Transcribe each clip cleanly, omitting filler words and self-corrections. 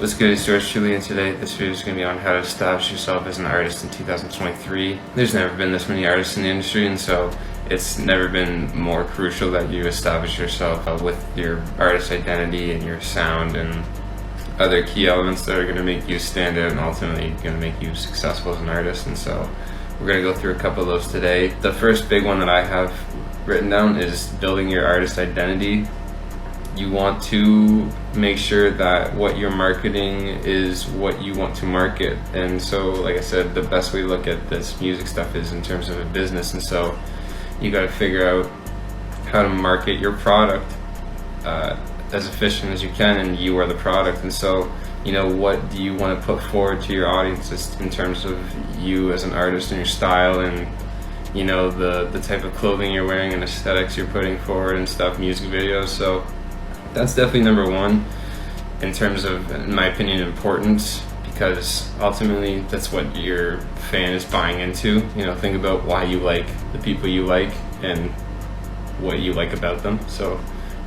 What's good, it's YoursTruly, and today this video is going to be on how to establish yourself as an artist in 2023. There's never been this many artists in the industry, and so it's never been more crucial that you establish yourself with your artist identity and your sound and other key elements that are going to make you stand out and ultimately going to make you successful as an artist. And so we're going to go through a couple of those today. The first big one that I have written down is building your artist identity. You want to make sure that what you're marketing is what you want to market. And so, like I said, the best way to look at this music stuff is in terms of a business. And so you got to figure out how to market your product as efficient as you can, and you are the product. And so, you know, what do you want to put forward to your audiences in terms of you as an artist and your style, and you know, the type of clothing you're wearing and aesthetics you're putting forward and stuff, music videos. So that's definitely number one in terms of, in my opinion, importance, because ultimately that's what your fan is buying into. You know, think about why you like the people you like and what you like about them. So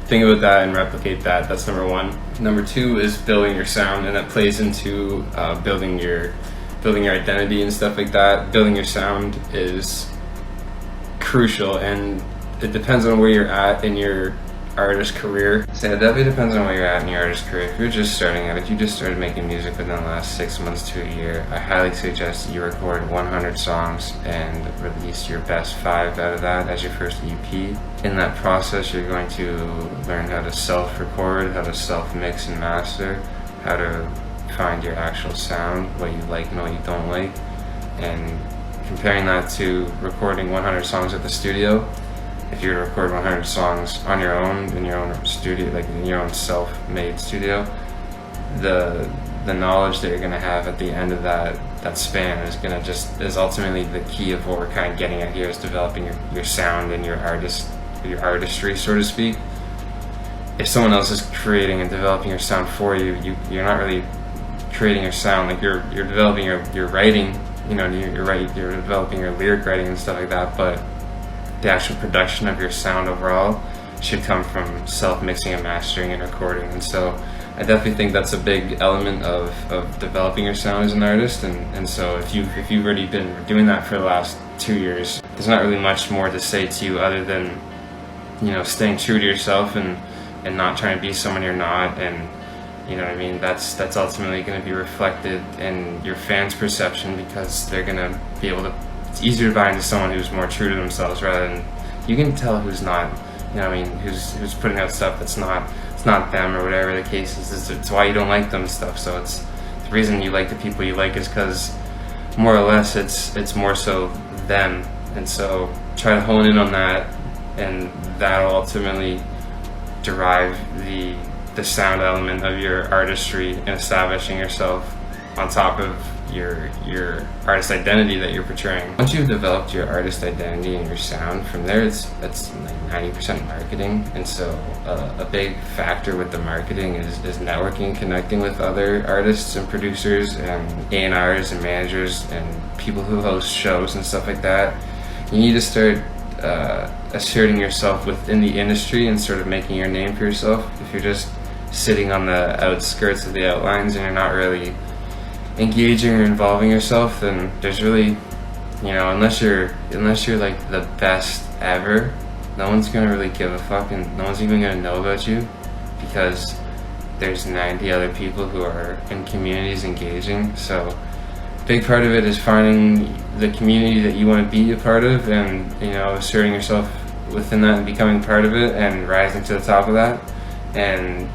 think about that and replicate that. That's number one. Number two is building your sound, and that plays into building your identity and stuff like that. Building your sound is crucial, and it depends on where you're at in your artist career. So it definitely depends on where you're at in your artist career. If you're just starting out, if you just started making music within the last 6 months to a year, I highly suggest you record 100 songs and release your best 5 out of that as your first EP. In that process, you're going to learn how to self-record, how to self-mix and master, how to find your actual sound, what you like and what you don't like, and comparing that to recording 100 songs at the studio. If you record 100 songs on your own, in your own studio, like in your own self-made studio, the knowledge that you're gonna have at the end of that span is ultimately the key of what we're kind of getting at here, is developing your sound and your artistry, so to speak. If someone else is creating and developing your sound for you, you're not really creating your sound. Like you're developing your writing, you know, you're developing your lyric writing and stuff like that, but the actual production of your sound overall should come from self-mixing and mastering and recording. And so I definitely think that's a big element of developing your sound as an artist. And so if you've already been doing that for the last 2 years, there's not really much more to say to you other than, you know, staying true to yourself and not trying to be someone you're not. And you know what I mean? That's ultimately going to be reflected in your fans' perception, because they're going to be able to. It's easier to buy into someone who's more true to themselves, rather than, you can tell who's not, you know what I mean, who's putting out stuff that's not them, or whatever the case is. It's why you don't like them and stuff. So it's the reason you like the people you like is because more or less it's more so them. And so try to hone in on that, and that'll ultimately derive the sound element of your artistry and establishing yourself on top of your artist identity that you're portraying. Once you've developed your artist identity and your sound, from there it's like 90% marketing. And so a big factor with the marketing is networking, connecting with other artists and producers and A&Rs and managers and people who host shows and stuff like that. You need to start asserting yourself within the industry and sort of making your name for yourself. If you're just sitting on the outskirts of the outlines and you're not really engaging or involving yourself, then there's really, you know, unless you're like the best ever, no one's gonna really give a fuck, and no one's even gonna know about you, because there's 90 other people who are in communities engaging. So big part of it is finding the community that you want to be a part of, and you know, asserting yourself within that and becoming part of it and rising to the top of that, and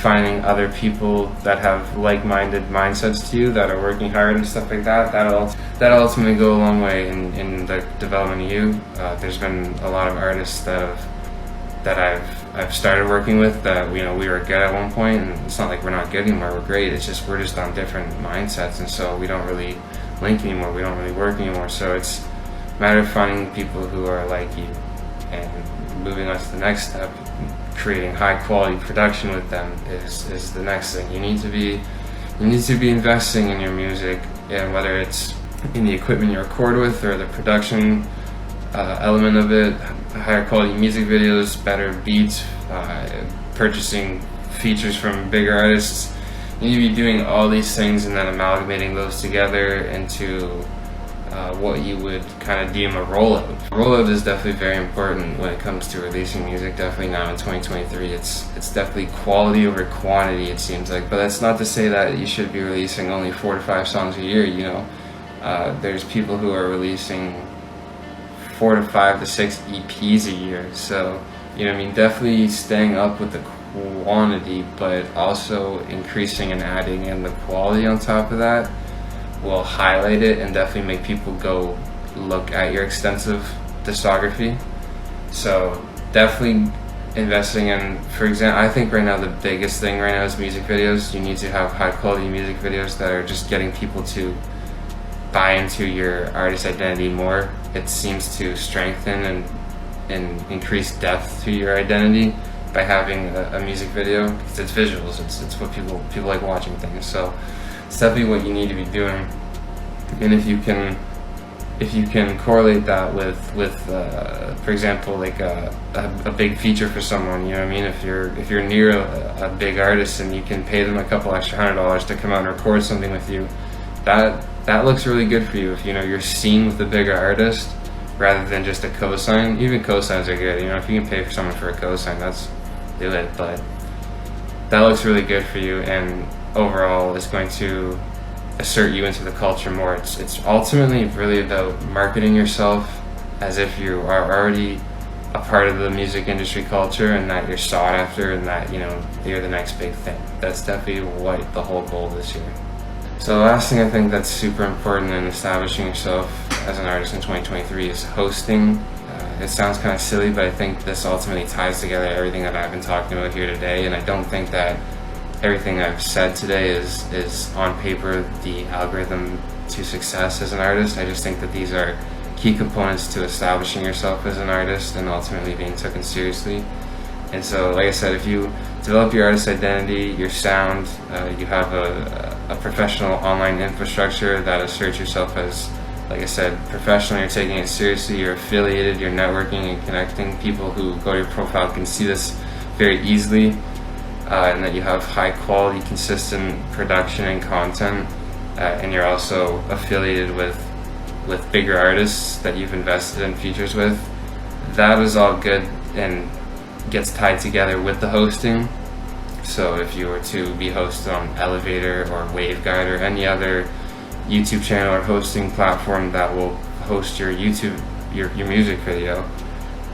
finding other people that have like-minded mindsets to you, that are working hard and stuff like that. That'll ultimately go a long way in the development of you. There's been a lot of artists that I've started working with that, you know, we were good at one point, and it's not like we're not good anymore. We're great. It's just we're just on different mindsets, and so we don't really link anymore. We don't really work anymore. So it's a matter of finding people who are like you and moving on to the next step. Creating high quality production with them is the next thing. You need to be investing in your music, and whether it's in the equipment you record with or the production element of it, higher quality music videos, better beats, purchasing features from bigger artists. You need to be doing all these things and then amalgamating those together into what you would kind of deem a rollout. Rollout is definitely very important when it comes to releasing music. Definitely now in 2023, it's definitely quality over quantity, it seems like. But that's not to say that you should be releasing only 4 to 5 songs a year. You know, there's people who are releasing 4 to 5 to 6 EPs a year. So, you know what I mean, definitely staying up with the quantity, but also increasing and adding in the quality on top of that will highlight it and definitely make people go look at your extensive discography. So definitely investing in, for example, I think right now the biggest thing right now is music videos. You need to have high quality music videos that are just getting people to buy into your artist identity more. It seems to strengthen and increase depth to your identity by having a music video, because it's visuals. It's what people like watching things. So it's definitely what you need to be doing. And if you can correlate that with for example, like a big feature for someone, you know what I mean? If you're near a big artist and you can pay them a couple extra $100 to come out and record something with you, that looks really good for you. If you know you're seen with the bigger artist rather than just a cosign. Even cosigns are good. You know, if you can pay for someone for a cosign, that's do it. But that looks really good for you, and overall is going to assert you into the culture more. It's ultimately really about marketing yourself as if you are already a part of the music industry culture, and that you're sought after, and that, you know, you're the next big thing. That's definitely what the whole goal this year. So the last thing I think that's super important in establishing yourself as an artist in 2023 is hosting. It sounds kind of silly, but I think this ultimately ties together everything that I've been talking about here today, and I don't think that everything I've said today is on paper the algorithm to success as an artist. I just think that these are key components to establishing yourself as an artist and ultimately being taken seriously. And so, like I said, if you develop your artist identity, your sound, you have a professional online infrastructure that asserts yourself as, like I said, professional, you're taking it seriously, you're affiliated, you're networking and connecting. People who go to your profile can see this very easily, and that you have high quality, consistent production and content, and you're also affiliated with bigger artists that you've invested in features with. That is all good and gets tied together with the hosting. So if you were to be hosted on Elevator or Waveguide or any other YouTube channel or hosting platform that will host your music video,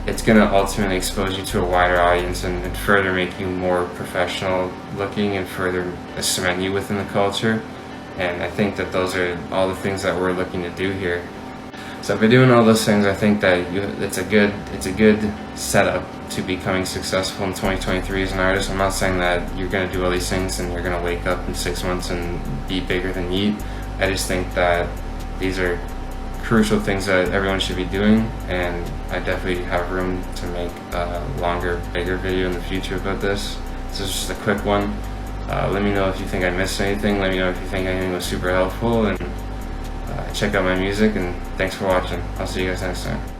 it's going to ultimately expose you to a wider audience and further make you more professional looking and further cement you within the culture. And I think that those are all the things that we're looking to do here. So by doing all those things, I think that it's a good setup to becoming successful in 2023 as an artist. I'm not saying that you're going to do all these things and you're going to wake up in 6 months and be bigger than Yeet. I just think that these are crucial things that everyone should be doing, and I definitely have room to make a longer, bigger video in the future about this. This is just a quick one. Let me know if you think I missed anything. Let me know if you think anything was super helpful, and check out my music, and thanks for watching. I'll see you guys next time.